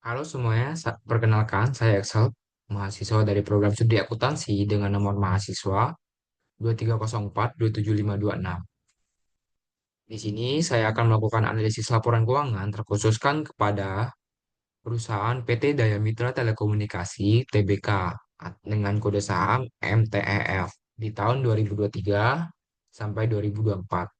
Halo semuanya, perkenalkan saya Excel, mahasiswa dari program studi akuntansi dengan nomor mahasiswa 230427526. Di sini saya akan melakukan analisis laporan keuangan terkhususkan kepada perusahaan PT Daya Mitra Telekomunikasi (TBK) dengan kode saham MTEF di tahun 2023 sampai 2024.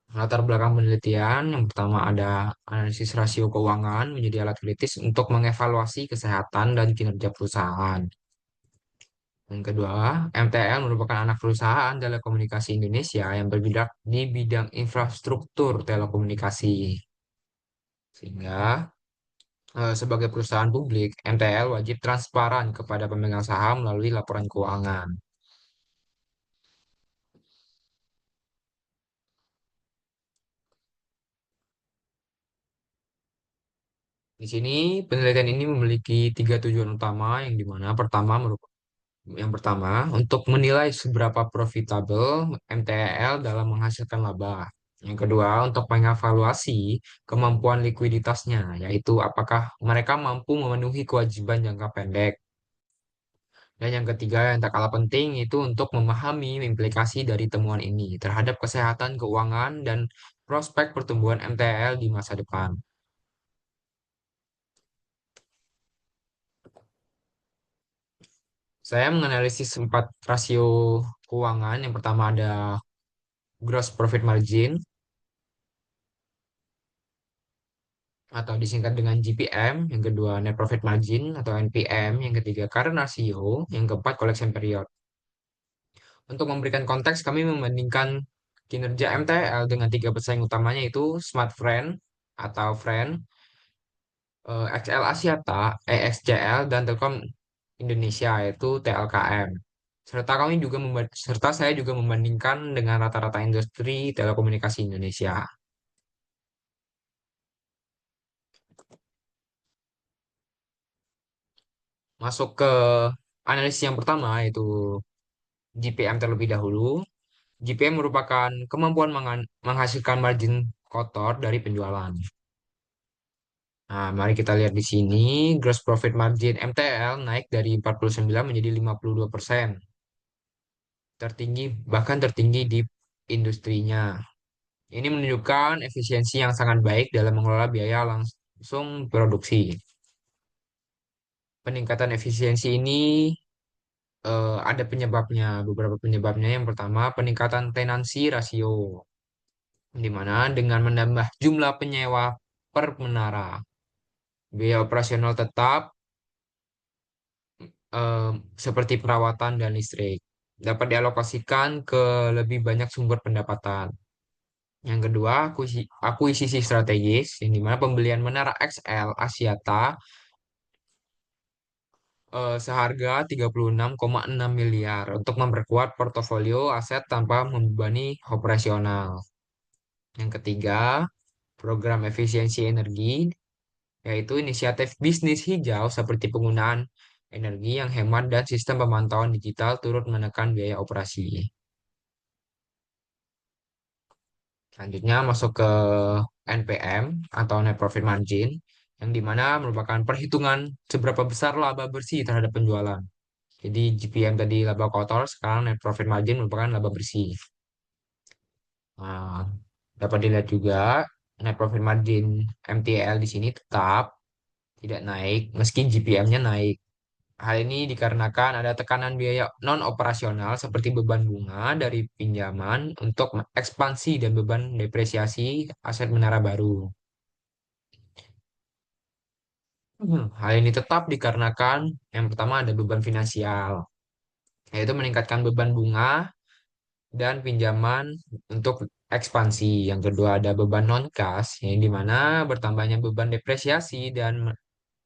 Latar belakang penelitian, yang pertama ada analisis rasio keuangan menjadi alat kritis untuk mengevaluasi kesehatan dan kinerja perusahaan. Yang kedua, MTL merupakan anak perusahaan telekomunikasi Indonesia yang bergerak di bidang infrastruktur telekomunikasi. Sehingga sebagai perusahaan publik, MTL wajib transparan kepada pemegang saham melalui laporan keuangan. Di sini penelitian ini memiliki tiga tujuan utama yang dimana yang pertama, untuk menilai seberapa profitabel MTL dalam menghasilkan laba. Yang kedua, untuk mengevaluasi kemampuan likuiditasnya, yaitu apakah mereka mampu memenuhi kewajiban jangka pendek. Dan yang ketiga, yang tak kalah penting, itu untuk memahami implikasi dari temuan ini terhadap kesehatan keuangan dan prospek pertumbuhan MTL di masa depan. Saya menganalisis empat rasio keuangan. Yang pertama ada gross profit margin, atau disingkat dengan GPM, yang kedua net profit margin atau NPM, yang ketiga current ratio, yang keempat collection period. Untuk memberikan konteks, kami membandingkan kinerja MTL dengan tiga pesaing utamanya itu Smart Friend atau Friend, XL Axiata, EXCL, dan Telkom Indonesia yaitu TLKM. Serta saya juga membandingkan dengan rata-rata industri telekomunikasi Indonesia. Masuk ke analisis yang pertama yaitu GPM terlebih dahulu. GPM merupakan kemampuan menghasilkan margin kotor dari penjualan. Nah, mari kita lihat di sini, gross profit margin MTL naik dari 49 menjadi 52%. Tertinggi, bahkan tertinggi di industrinya. Ini menunjukkan efisiensi yang sangat baik dalam mengelola biaya langsung produksi. Peningkatan efisiensi ini ada penyebabnya, beberapa penyebabnya. Yang pertama, peningkatan tenancy rasio, di mana dengan menambah jumlah penyewa per menara, biaya operasional tetap eh, seperti perawatan dan listrik dapat dialokasikan ke lebih banyak sumber pendapatan. Yang kedua, akuisisi strategis, yang dimana pembelian menara XL Axiata seharga 36,6 miliar untuk memperkuat portofolio aset tanpa membebani operasional. Yang ketiga, program efisiensi energi, yaitu inisiatif bisnis hijau seperti penggunaan energi yang hemat dan sistem pemantauan digital turut menekan biaya operasi. Selanjutnya masuk ke NPM atau Net Profit Margin, yang dimana merupakan perhitungan seberapa besar laba bersih terhadap penjualan. Jadi GPM tadi laba kotor, sekarang Net Profit Margin merupakan laba bersih. Nah, dapat dilihat juga Net Profit Margin MTL di sini tetap tidak naik meski GPM-nya naik. Hal ini dikarenakan ada tekanan biaya non-operasional seperti beban bunga dari pinjaman untuk ekspansi dan beban depresiasi aset menara baru. Hal ini tetap dikarenakan yang pertama ada beban finansial, yaitu meningkatkan beban bunga dan pinjaman untuk ekspansi. Yang kedua ada beban non-cash, yang dimana bertambahnya beban depresiasi dan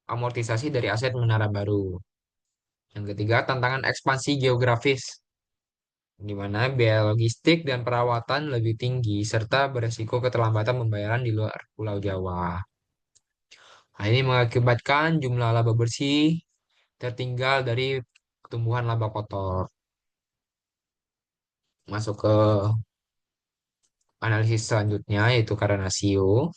amortisasi dari aset menara baru. Yang ketiga, tantangan ekspansi geografis, di mana biaya logistik dan perawatan lebih tinggi serta beresiko keterlambatan pembayaran di luar Pulau Jawa. Hal ini mengakibatkan jumlah laba bersih tertinggal dari pertumbuhan laba kotor. Masuk ke analisis selanjutnya yaitu current ratio.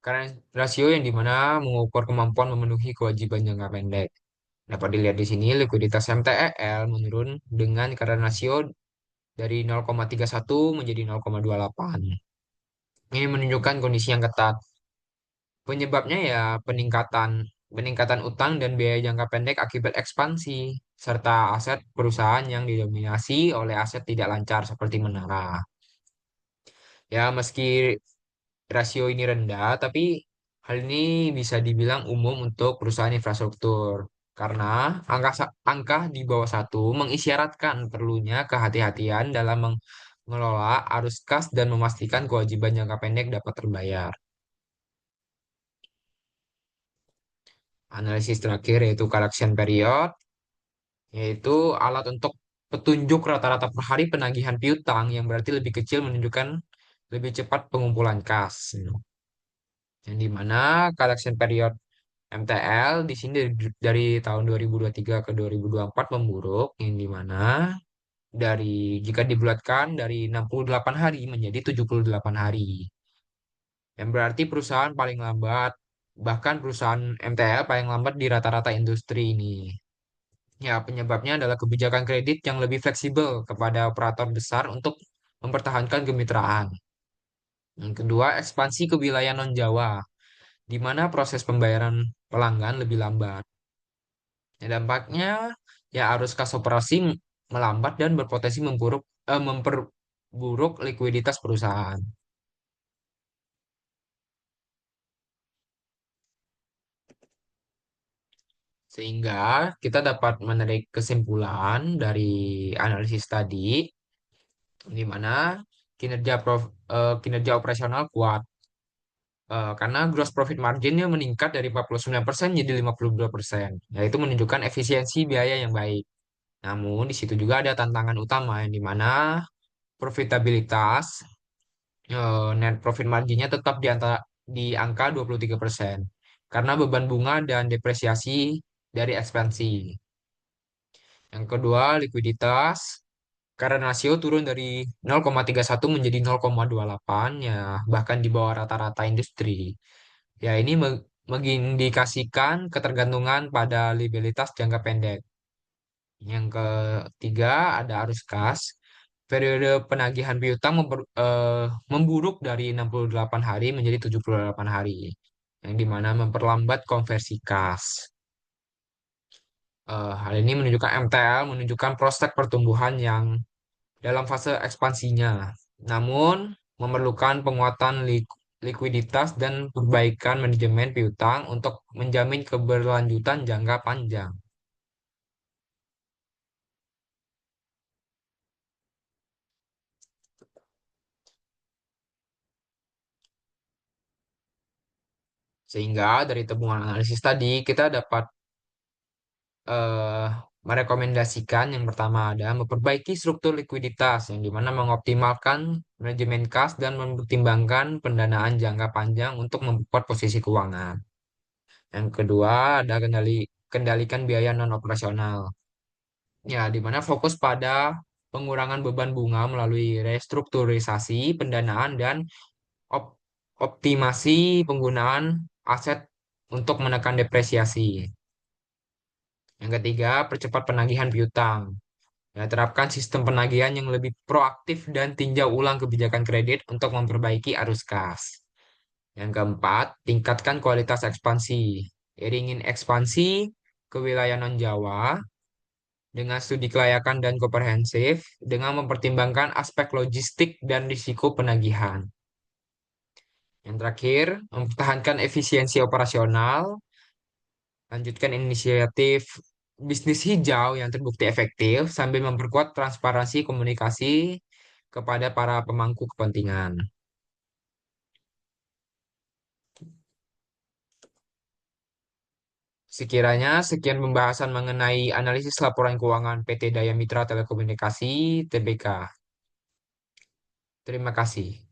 Current ratio yang dimana mengukur kemampuan memenuhi kewajiban jangka pendek. Dapat dilihat di sini likuiditas MTEL menurun dengan current ratio dari 0,31 menjadi 0,28. Ini menunjukkan kondisi yang ketat. Penyebabnya ya peningkatan peningkatan utang dan biaya jangka pendek akibat ekspansi serta aset perusahaan yang didominasi oleh aset tidak lancar seperti menara. Ya, meski rasio ini rendah, tapi hal ini bisa dibilang umum untuk perusahaan infrastruktur. Karena angka di bawah satu mengisyaratkan perlunya kehati-hatian dalam mengelola arus kas dan memastikan kewajiban jangka pendek dapat terbayar. Analisis terakhir yaitu correction period, yaitu alat untuk petunjuk rata-rata per hari penagihan piutang yang berarti lebih kecil menunjukkan lebih cepat pengumpulan kas. Yang dimana collection period MTL di sini dari tahun 2023 ke 2024 memburuk, yang dimana jika dibulatkan dari 68 hari menjadi 78 hari. Yang berarti perusahaan paling lambat, bahkan perusahaan MTL paling lambat di rata-rata industri ini. Ya, penyebabnya adalah kebijakan kredit yang lebih fleksibel kepada operator besar untuk mempertahankan kemitraan. Yang kedua, ekspansi ke wilayah non-Jawa, di mana proses pembayaran pelanggan lebih lambat. Ya, dampaknya ya arus kas operasi melambat dan berpotensi memperburuk likuiditas perusahaan. Sehingga kita dapat menarik kesimpulan dari analisis tadi, di mana kinerja operasional kuat. Karena gross profit marginnya meningkat dari 49% jadi 52%. Yaitu menunjukkan efisiensi biaya yang baik. Namun di situ juga ada tantangan utama yang di mana profitabilitas net profit marginnya tetap di angka 23% karena beban bunga dan depresiasi dari ekspansi. Yang kedua, likuiditas. Karena rasio turun dari 0,31 menjadi 0,28 ya bahkan di bawah rata-rata industri. Ya ini mengindikasikan ketergantungan pada liabilitas jangka pendek. Yang ketiga ada arus kas. Periode penagihan piutang memburuk dari 68 hari menjadi 78 hari. Yang dimana memperlambat konversi kas. Hal ini menunjukkan MTL menunjukkan prospek pertumbuhan yang dalam fase ekspansinya. Namun, memerlukan penguatan likuiditas dan perbaikan manajemen piutang untuk menjamin keberlanjutan jangka panjang. Sehingga dari temuan analisis tadi, kita dapat eh, merekomendasikan yang pertama ada memperbaiki struktur likuiditas, yang dimana mengoptimalkan manajemen kas dan mempertimbangkan pendanaan jangka panjang untuk memperkuat posisi keuangan. Yang kedua ada kendalikan biaya non operasional. Ya, di mana fokus pada pengurangan beban bunga melalui restrukturisasi pendanaan dan op- optimasi penggunaan aset untuk menekan depresiasi. Yang ketiga, percepat penagihan piutang. Ya, terapkan sistem penagihan yang lebih proaktif dan tinjau ulang kebijakan kredit untuk memperbaiki arus kas. Yang keempat, tingkatkan kualitas ekspansi. Iringin ekspansi ke wilayah non-Jawa dengan studi kelayakan dan komprehensif dengan mempertimbangkan aspek logistik dan risiko penagihan. Yang terakhir, mempertahankan efisiensi operasional, lanjutkan inisiatif bisnis hijau yang terbukti efektif sambil memperkuat transparansi komunikasi kepada para pemangku kepentingan. Sekiranya sekian pembahasan mengenai analisis laporan keuangan PT Daya Mitra Telekomunikasi (TBK). Terima kasih.